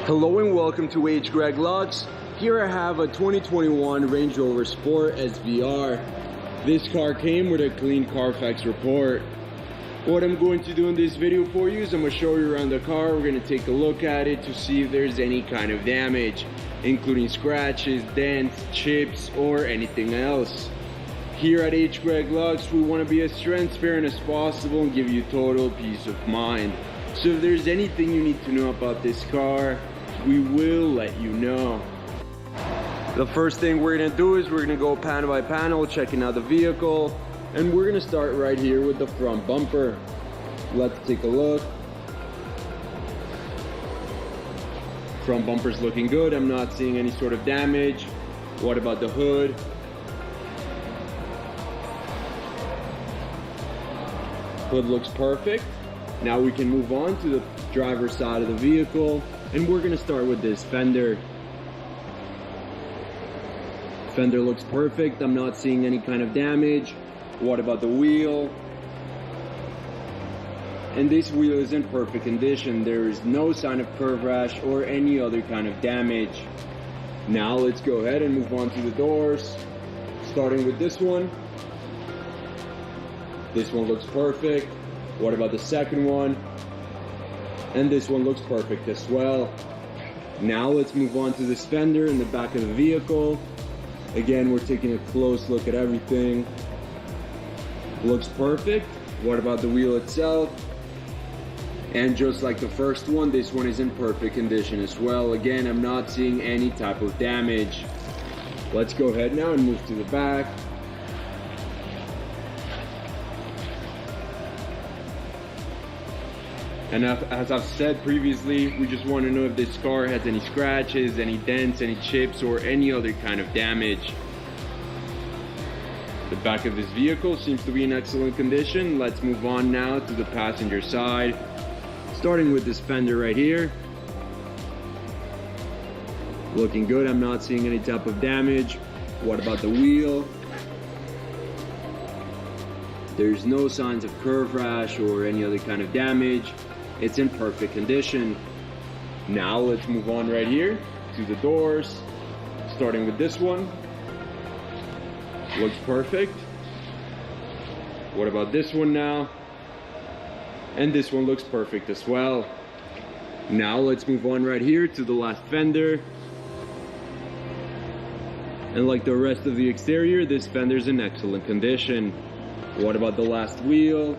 Hello and welcome to H. Greg Lux. Here I have a 2021 Range Rover Sport SVR. This car came with a clean Carfax report. What I'm going to do in this video for you is I'm going to show you around the car. We're going to take a look at it to see if there's any kind of damage, including scratches, dents, chips, or anything else. Here at H. Greg Lux, we want to be as transparent as possible and give you total peace of mind. So if there's anything you need to know about this car, we will let you know. The first thing we're going to do is we're going to go panel by panel, checking out the vehicle. And we're going to start right here with the front bumper. Let's take a look. Front bumper's looking good. I'm not seeing any sort of damage. What about the hood? Hood looks perfect. Now we can move on to the driver's side of the vehicle, and we're going to start with this fender. Fender looks perfect. I'm not seeing any kind of damage. What about the wheel? And this wheel is in perfect condition. There is no sign of curve rash or any other kind of damage. Now let's go ahead and move on to the doors, starting with this one. This one looks perfect. What about the second one? And this one looks perfect as well. Now let's move on to this fender in the back of the vehicle. Again, we're taking a close look at everything. Looks perfect. What about the wheel itself? And just like the first one, this one is in perfect condition as well. Again, I'm not seeing any type of damage. Let's go ahead now and move to the back. And as I've said previously, we just want to know if this car has any scratches, any dents, any chips, or any other kind of damage. The back of this vehicle seems to be in excellent condition. Let's move on now to the passenger side, starting with this fender right here. Looking good. I'm not seeing any type of damage. What about the wheel? There's no signs of curve rash or any other kind of damage. It's in perfect condition. Now let's move on right here to the doors, starting with this one. Looks perfect. What about this one now? And this one looks perfect as well. Now let's move on right here to the last fender. And like the rest of the exterior, this fender's in excellent condition. What about the last wheel?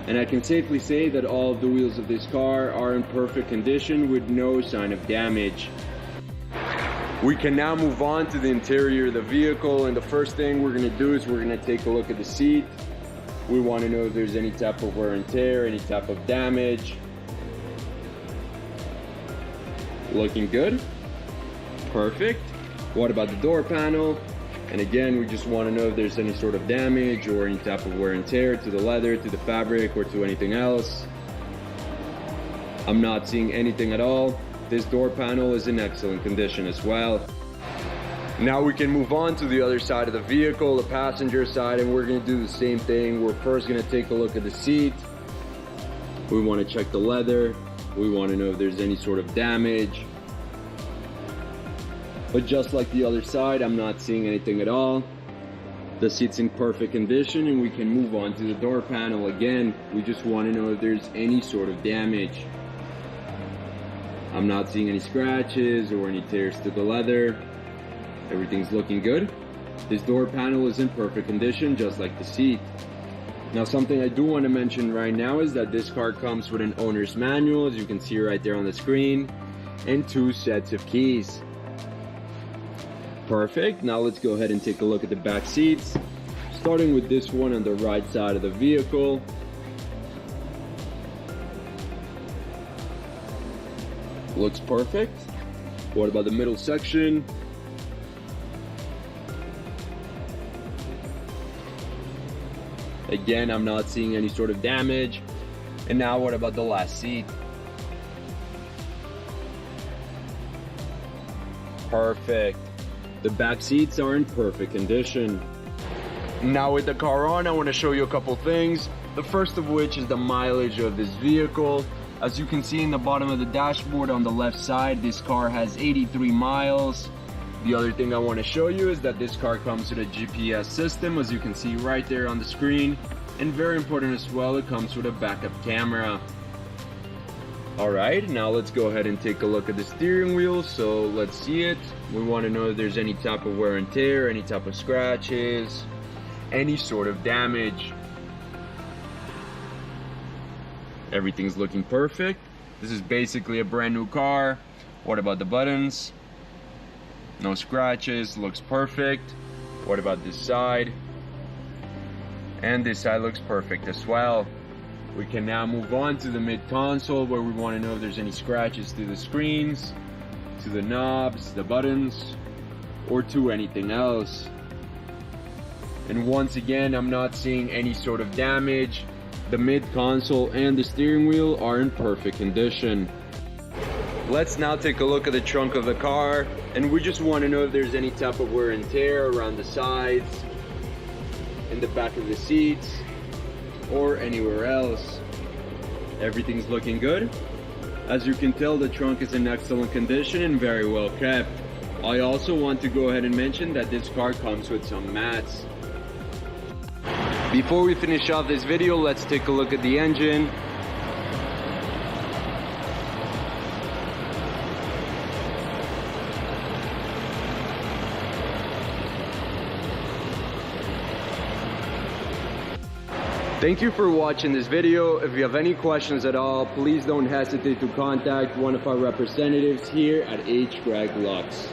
And I can safely say that all of the wheels of this car are in perfect condition with no sign of damage. We can now move on to the interior of the vehicle, and the first thing we're going to do is we're going to take a look at the seat. We want to know if there's any type of wear and tear, any type of damage. Looking good. Perfect. What about the door panel? And again, we just want to know if there's any sort of damage or any type of wear and tear to the leather, to the fabric, or to anything else. I'm not seeing anything at all. This door panel is in excellent condition as well. Now we can move on to the other side of the vehicle, the passenger side, and we're going to do the same thing. We're first going to take a look at the seat. We want to check the leather. We want to know if there's any sort of damage. But just like the other side, I'm not seeing anything at all. The seat's in perfect condition, and we can move on to the door panel again. We just want to know if there's any sort of damage. I'm not seeing any scratches or any tears to the leather. Everything's looking good. This door panel is in perfect condition, just like the seat. Now, something I do want to mention right now is that this car comes with an owner's manual, as you can see right there on the screen, and 2 sets of keys. Perfect. Now let's go ahead and take a look at the back seats, starting with this one on the right side of the vehicle. Looks perfect. What about the middle section? Again, I'm not seeing any sort of damage. And now what about the last seat? Perfect. The back seats are in perfect condition. Now with the car on, I want to show you a couple things. The first of which is the mileage of this vehicle. As you can see in the bottom of the dashboard on the left side, this car has 83 miles. The other thing I want to show you is that this car comes with a GPS system, as you can see right there on the screen. And very important as well, it comes with a backup camera. Alright, now let's go ahead and take a look at the steering wheel. So let's see it. We want to know if there's any type of wear and tear, any type of scratches, any sort of damage. Everything's looking perfect. This is basically a brand new car. What about the buttons? No scratches, looks perfect. What about this side? And this side looks perfect as well. We can now move on to the mid console, where we want to know if there's any scratches to the screens, to the knobs, the buttons, or to anything else. And once again, I'm not seeing any sort of damage. The mid console and the steering wheel are in perfect condition. Let's now take a look at the trunk of the car, and we just want to know if there's any type of wear and tear around the sides, in the back of the seats, or anywhere else. Everything's looking good. As you can tell, the trunk is in excellent condition and very well kept. I also want to go ahead and mention that this car comes with some mats. Before we finish off this video, let's take a look at the engine. Thank you for watching this video. If you have any questions at all, please don't hesitate to contact one of our representatives here at H. Greg Lux.